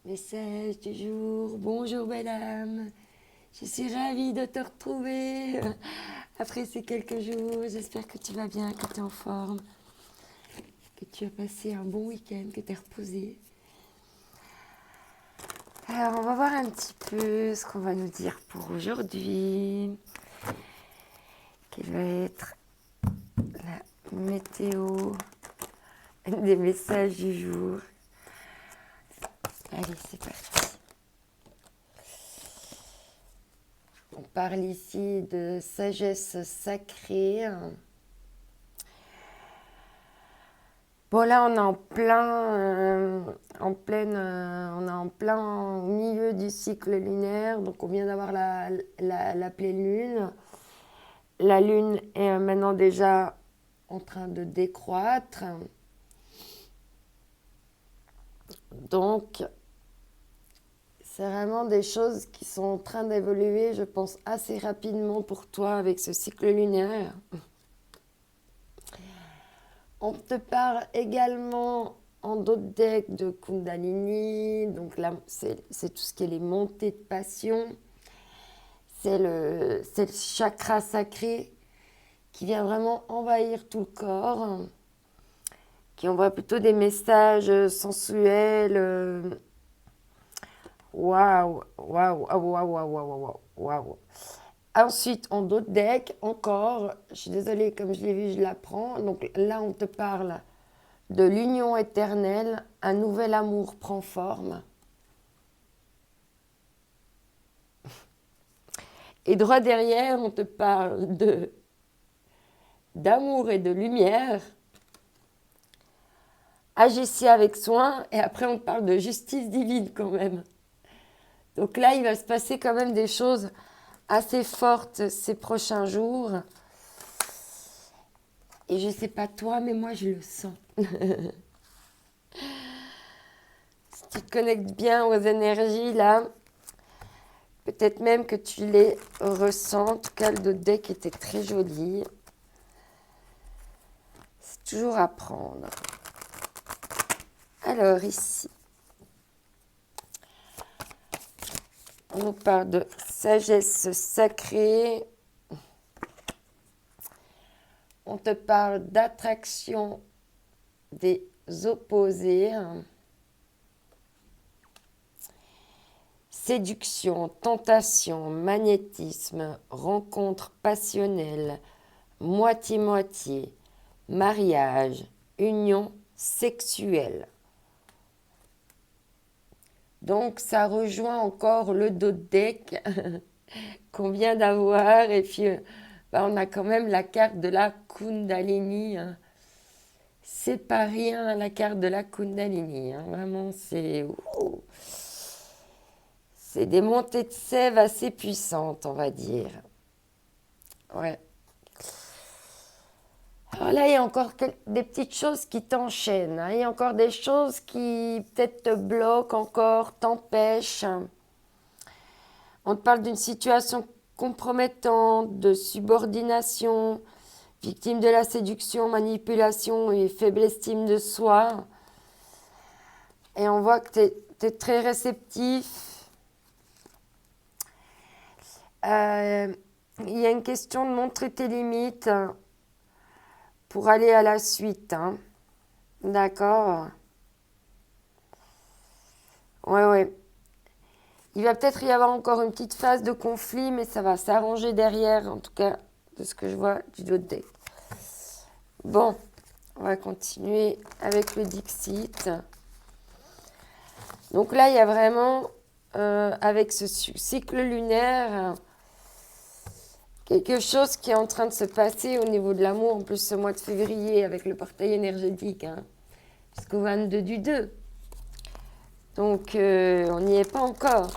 Message du jour. Bonjour belle âme. Je suis ravie de te retrouver après ces quelques jours. J'espère que tu vas bien, que tu es en forme, que tu as passé un bon week-end, que tu es reposé. Alors on va voir un petit peu ce qu'on va nous dire pour aujourd'hui. Quelle va être la météo des messages du jour. Allez, c'est parti. On parle ici de sagesse sacrée. Bon, là, on est on est en plein milieu du cycle lunaire. Donc, on vient d'avoir la pleine lune. La lune est maintenant déjà en train de décroître. Donc, c'est vraiment des choses qui sont en train d'évoluer, je pense, assez rapidement pour toi avec ce cycle lunaire. On te parle également en d'autres decks de Kundalini. Donc là, c'est tout ce qui est les montées de passion. C'est le chakra sacré qui vient vraiment envahir tout le corps, qui envoie plutôt des messages sensuels. Waouh, waouh, waouh, waouh, waouh, waouh, waouh. Ensuite, en d'autres decks, encore, je suis désolée, comme je l'ai vu, je l'apprends. Donc là, on te parle de l'union éternelle, un nouvel amour prend forme. Et droit derrière, on te parle d'amour et de lumière. Agissez avec soin, et après on te parle de justice divine quand même. Donc là, il va se passer quand même des choses assez fortes ces prochains jours. Et je sais pas toi, mais moi je le sens. Si tu te connectes bien aux énergies là, peut-être même que tu les ressens. En tout cas, le deck était très joli. C'est toujours à prendre. Alors ici, on nous parle de sagesse sacrée. On te parle d'attraction des opposés. Séduction, tentation, magnétisme, rencontre passionnelle, moitié-moitié, mariage, union sexuelle. Donc ça rejoint encore le dos de deck qu'on vient d'avoir. Et puis on a quand même la carte de la Kundalini. C'est pas rien la carte de la Kundalini. Vraiment, c'est des montées de sève assez puissantes, on va dire. Ouais. Alors là, il y a encore des petites choses qui t'enchaînent. Il y a encore des choses qui peut-être te bloquent encore, t'empêchent. On te parle d'une situation compromettante, de subordination, victime de la séduction, manipulation et faible estime de soi. Et on voit que tu es très réceptif. Il y a une question de montrer tes limites pour aller à la suite. D'accord. Ouais. Il va peut-être y avoir encore une petite phase de conflit, mais ça va s'arranger derrière, en tout cas, de ce que je vois du dos de deck. Bon, on va continuer avec le Dixit. Donc là, il y a vraiment, avec ce cycle lunaire, quelque chose qui est en train de se passer au niveau de l'amour, en plus ce mois de février, avec le portail énergétique, jusqu'au 22 du 2. Donc, on n'y est pas encore.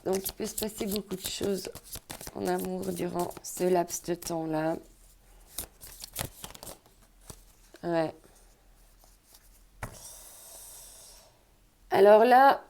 Donc, il peut se passer beaucoup de choses en amour durant ce laps de temps-là. Ouais. Alors là,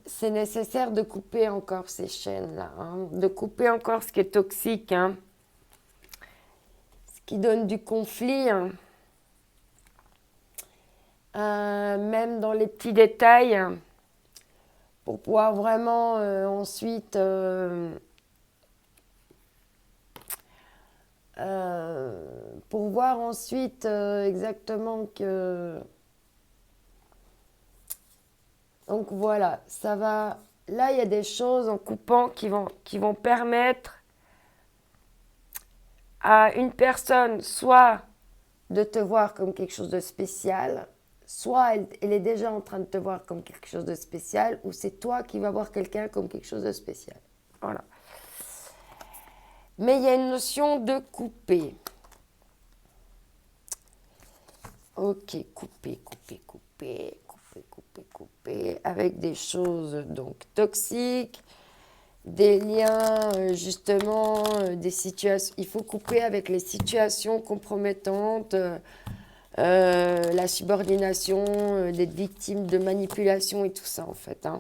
c'est nécessaire de couper encore ces chaînes-là, de couper encore ce qui est toxique, ce qui donne du conflit. même dans les petits détails, pour pouvoir vraiment ensuite pour voir ensuite exactement que... Donc voilà, ça va... Là, il y a des choses en coupant qui vont permettre à une personne soit de te voir comme quelque chose de spécial, soit elle est déjà en train de te voir comme quelque chose de spécial, ou c'est toi qui vas voir quelqu'un comme quelque chose de spécial. Voilà. Mais il y a une notion de couper. Ok, couper, avec des choses donc toxiques, des liens, justement, des situations. Il faut couper avec les situations compromettantes, la subordination, d'être victime de manipulation et tout ça, en fait. Il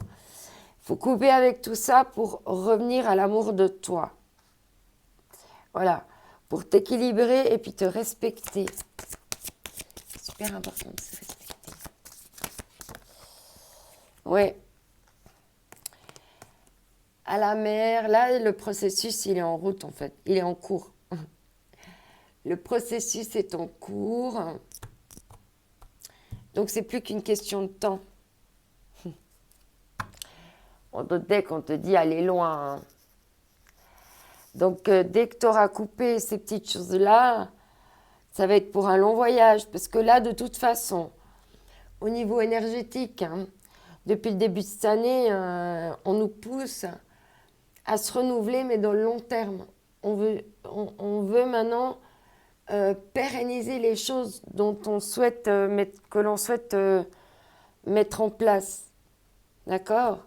faut couper avec tout ça pour revenir à l'amour de toi. Voilà, pour t'équilibrer et puis te respecter. C'est super important de se respecter. Ouais. À la mer, là, le processus, il est en route, en fait. Il est en cours. Le processus est en cours. Donc, c'est plus qu'une question de temps. Dès qu'on te dit aller loin. Donc, dès que tu auras coupé ces petites choses-là, ça va être pour un long voyage. Parce que là, de toute façon, au niveau énergétique, depuis le début de cette année, on nous pousse à se renouveler, mais dans le long terme. On veut maintenant pérenniser les choses dont on souhaite que l'on souhaite mettre en place. D'accord?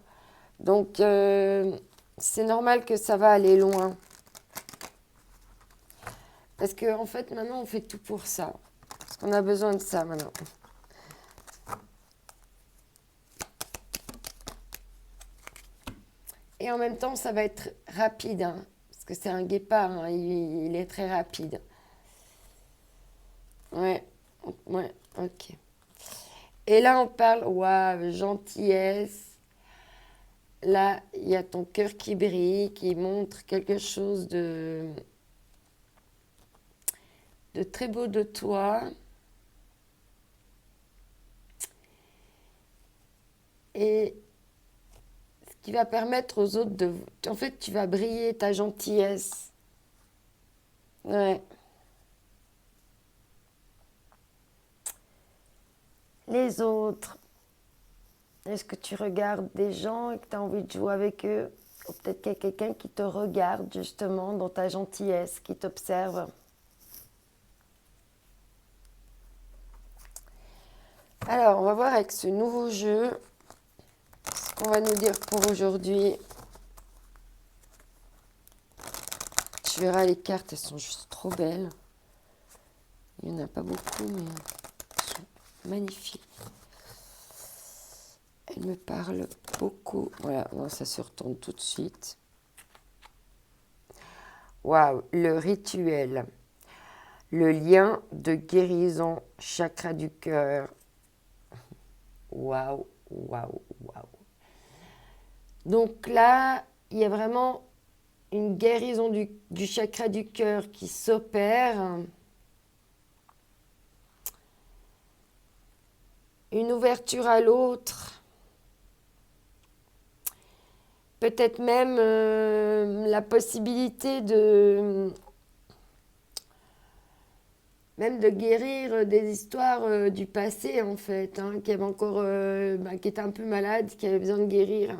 Donc, c'est normal que ça va aller loin. Parce qu'en fait, maintenant, on fait tout pour ça. Parce qu'on a besoin de ça maintenant. Et en même temps, ça va être rapide. Parce que c'est un guépard. Il est très rapide. Ouais, ok. Et là, on parle, waouh, gentillesse. Là, il y a ton cœur qui brille, qui montre quelque chose de très beau de toi. Et ce qui va permettre aux autres de... En fait, tu vas briller ta gentillesse. Ouais. Les autres. Est-ce que tu regardes des gens et que tu as envie de jouer avec eux? Ou peut-être qu'il y a quelqu'un qui te regarde justement dans ta gentillesse, qui t'observe. Alors, on va voir avec ce nouveau jeu ce qu'on va nous dire pour aujourd'hui. Tu verras, les cartes, elles sont juste trop belles. Il n'y en a pas beaucoup, mais elles sont magnifiques. Elles me parlent beaucoup. Voilà, bon, ça se retourne tout de suite. Waouh, le rituel. Le lien de guérison, chakra du cœur. Waouh, waouh, waouh. Donc là, il y a vraiment une guérison du chakra du cœur qui s'opère. Une ouverture à l'autre. Peut-être même la possibilité même de guérir des histoires du passé, en fait, qui avaient encore, qui étaient un peu malades, qui avaient besoin de guérir.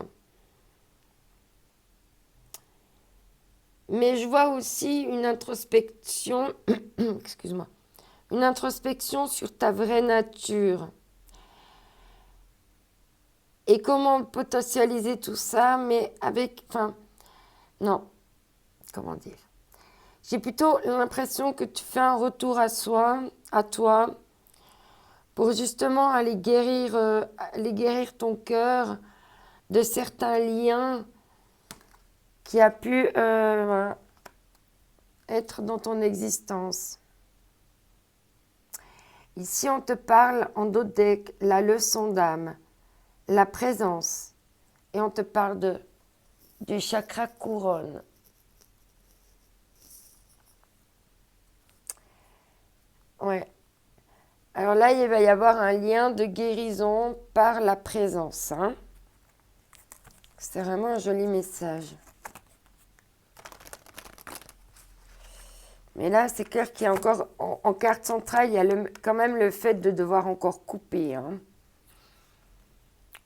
Mais je vois aussi une introspection, excuse-moi, une introspection sur ta vraie nature. Et comment potentialiser tout ça, mais avec, enfin, non, comment dire. J'ai plutôt l'impression que tu fais un retour à soi, à toi, pour justement aller guérir ton cœur de certains liens qui a pu voilà, être dans ton existence. Ici, on te parle en dos de deck, la leçon d'âme, la présence. Et on te parle du chakra couronne. Ouais. Alors là, il va y avoir un lien de guérison par la présence. Hein. C'est vraiment un joli message. Mais là, c'est clair qu'il y a encore, en carte centrale, il y a quand même le fait de devoir encore couper. Hein.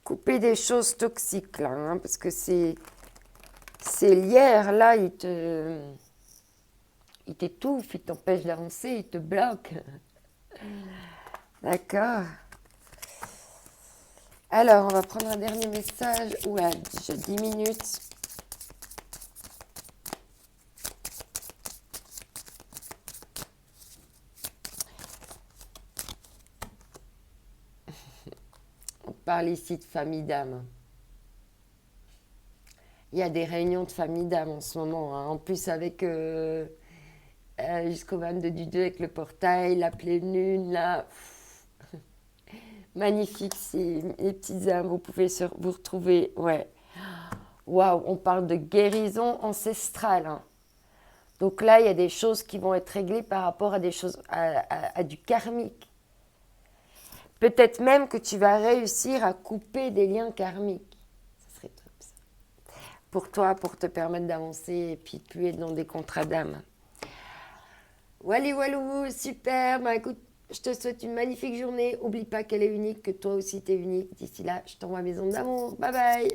Couper des choses toxiques, là. Hein, parce que c'est l'hier, là, il t'étouffe, il t'empêche d'avancer, il te bloque. D'accord. Alors, on va prendre un dernier message. Ouais, déjà 10 minutes. On parle ici de famille d'âme. Il y a des réunions de famille d'âme en ce moment. Hein. En plus, avec jusqu'au 22 du 2, avec le portail, la pleine lune, là. Magnifique, c'est les petites âmes. Vous pouvez vous retrouver. Ouais. Waouh, on parle de guérison ancestrale. Hein. Donc là, il y a des choses qui vont être réglées par rapport à des choses, à du karmique. Peut-être même que tu vas réussir à couper des liens karmiques. Ça serait top, ça. Pour toi, pour te permettre d'avancer et puis de plus être dans des contrats d'âme. Wally walou, super. Bah écoute, je te souhaite une magnifique journée. Oublie pas qu'elle est unique, que toi aussi t'es unique. D'ici là, je t'envoie mes ondes d'amour. Bye bye.